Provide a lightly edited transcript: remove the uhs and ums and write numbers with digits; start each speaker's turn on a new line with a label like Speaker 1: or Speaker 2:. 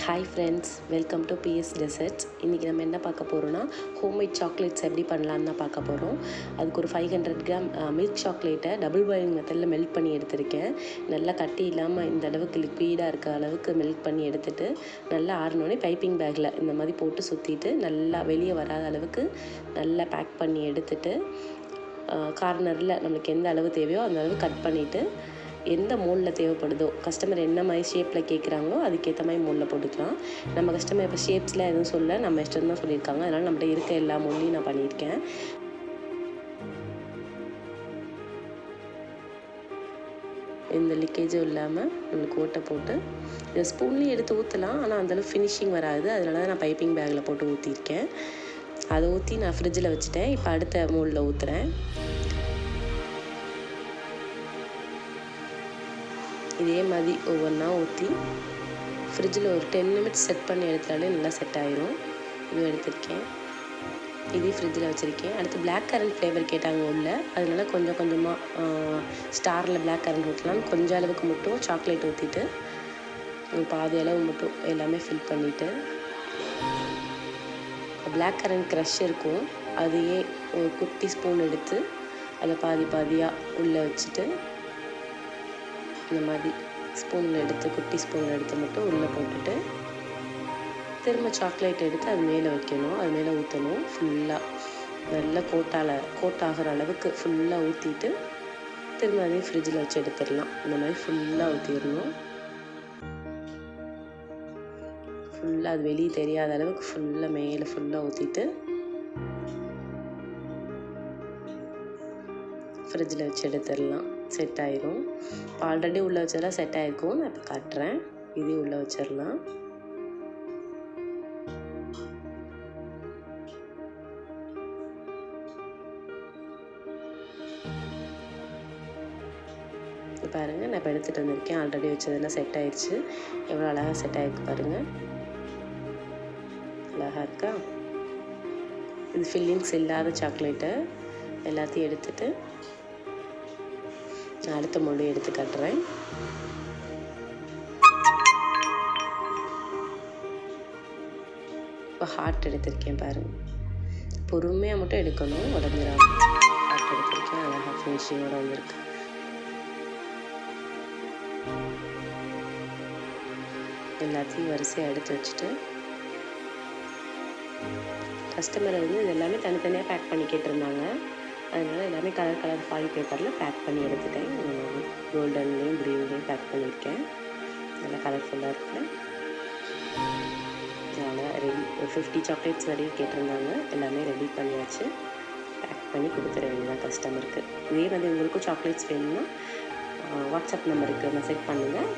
Speaker 1: Hi friends, welcome to B S desserts. இன்றைக்கி நம்ம என்ன பார்க்க போகிறோன்னா, ஹோம்மேட் சாக்லேட்ஸ் எப்படி பண்ணலான்னு தான் பார்க்க போகிறோம். அதுக்கு ஒரு 500 கிராம் மில்க் சாக்லேட்டை டபுள் பாயிலிங் மெத்தடில் மெல்ட் பண்ணி எடுத்திருக்கேன். நல்லா கட்டி இல்லாமல் இந்த அளவுக்கு லிக்விடாக இருக்க அளவுக்கு மெல்ட் பண்ணி எடுத்துகிட்டு, நல்லா ஆறினோடனே பைப்பிங் பேக்கில் இந்த மாதிரி போட்டு சுற்றிட்டு நல்லா வெளியே வராத அளவுக்கு நல்லா பேக் பண்ணி எடுத்துகிட்டு, கார்னரில் நம்மளுக்கு எந்த அளவு தேவையோ அந்த அளவு கட் பண்ணிவிட்டு, எந்த மோல்டில் தேவைப்படுதோ, கஸ்டமர் என்ன மாதிரி ஷேப்பில் கேட்குறாங்களோ அதுக்கேற்ற மாதிரி மோல்டில் போட்டுக்கலாம். நம்ம கஸ்டமர் இப்போ ஷேப்ஸில் எதுவும் சொல்ல, நம்ம இஷ்டம் தான் சொல்லியிருக்காங்க. அதனால் நம்மகிட்ட இருக்க எல்லா மோல்டையும் நான் பண்ணியிருக்கேன். எந்த லீக்கேஜும் இல்லாமல் நம்மளுக்கு ஓட்டை போட்டு இதை ஸ்பூன்லேயும் எடுத்து ஊற்றலாம். ஆனால் அந்தளவு ஃபினிஷிங் வராது. அதனால தான் நான் பைப்பிங் பேக்கில் போட்டு ஊற்றிருக்கேன். அதை ஊற்றி நான் ஃப்ரிட்ஜில் வச்சுட்டேன். இப்போ அடுத்த மோல்டில் ஊற்றுறேன். இதே மாதிரி ஒவ்வொன்றா ஊற்றி ஃப்ரிட்ஜில் ஒரு 10 நிமிட்ஸ் செட் பண்ணி எடுத்தாலே நல்லா செட் ஆயிரும். இது எடுத்திருக்கேன். இதையும் ஃப்ரிட்ஜில் வச்சுருக்கேன். அடுத்து பிளாக் கரண்ட் ஃப்ளேவர் கேட்டாங்க உள்ள. அதனால கொஞ்சம் கொஞ்சமாக ஸ்டாரில் பிளாக் கரண்ட் ஊற்றலான்னு கொஞ்சம் அளவுக்கு மட்டும் சாக்லேட் ஊற்றிட்டு பாதி அளவு மட்டும் எல்லாமே ஃபில் பண்ணிவிட்டு, பிளாக் கரண்ட் க்ரஷ் இருக்கும், அதையே ஒரு குட்டி ஸ்பூன் எடுத்து அதை பாதி பாதியாக உள்ளே வச்சுட்டு, இந்த மாதிரி ஸ்பூனில் எடுத்து குட்டி ஸ்பூனில் எடுத்து மட்டும் உள்ளே போட்டுட்டு, திரும்ப சாக்லேட் எடுத்து அது மேலே வைக்கணும். அது மேலே ஊற்றணும். ஃபுல்லாக நல்லா கோட் ஆகிற அளவுக்கு ஃபுல்லாக ஊற்றிட்டு திரும்ப அதையும் ஃப்ரிட்ஜில் வச்சு எடுத்துடலாம். இந்த மாதிரி ஃபுல்லாக ஊற்றிடணும். ஃபுல்லாக அது வெளியே தெரியாத அளவுக்கு ஃபுல்லாக மேலே ஃபுல்லாக ஊற்றிட்டு ஃப்ரிட்ஜில் வச்சு எடுத்துடலாம். செட் ஆயிரும். இப்போ ஆல்ரெடி உள்ளே வச்சதெல்லாம் செட் ஆகிருக்கும். நான் இப்போ காட்டுறேன். இதையும் உள்ளே வச்சிடலாம். பாருங்கள், நான் இப்போ எடுத்துகிட்டு வந்திருக்கேன். ஆல்ரெடி வச்சதெல்லாம் செட் ஆயிடுச்சு. எவ்வளோ அழகாக செட் ஆகிருக்கு பாருங்கள். அழகாக இருக்கா? இது ஃபில்லிங்ஸ் இல்லாத சாக்லேட்டை எல்லாத்தையும் எடுத்துகிட்டு நான் அடுத்த மொழி எடுத்து காட்டுறேன். இப்போ ஹார்ட் எடுத்திருக்கேன் பாருங்கள். பொறுமையாக மட்டும் எடுக்கணும், உடஞ்சிடாம. ஹார்ட் எடுத்திருக்கேன். அழகாக ஃபினிஷிங்கோடு வந்திருக்கு. எல்லாத்தையும் வரிசையாக எடுத்து வச்சுட்டு, கஸ்டமரை இது எல்லாமே தனித்தனியாக பேக் பண்ணி கேட்டிருந்தாங்க. அதனால் எல்லாமே கலர் ஃபாயில் பேப்பரில் பேக் பண்ணி எடுத்துட்டேன். கோல்டன்லேயும் க்ரீன்லேயும் பேக் பண்ணியிருக்கேன். நல்லா கலர்ஃபுல்லாக இருக்குது. அதனால் ரெடி. ஒரு 50 சாக்லேட்ஸ் வரையும் கேட்டிருந்தாங்க. எல்லாமே ரெடி பண்ணியாச்சு. பேக் பண்ணி கொடுத்துட வேண்டியதான் கஸ்டமருக்கு. இதே மாதிரி உங்களுக்கும் சாக்லேட்ஸ் வேணும்னா வாட்ஸ்அப் நம்பருக்கு மெசேஜ் பண்ணுங்கள்.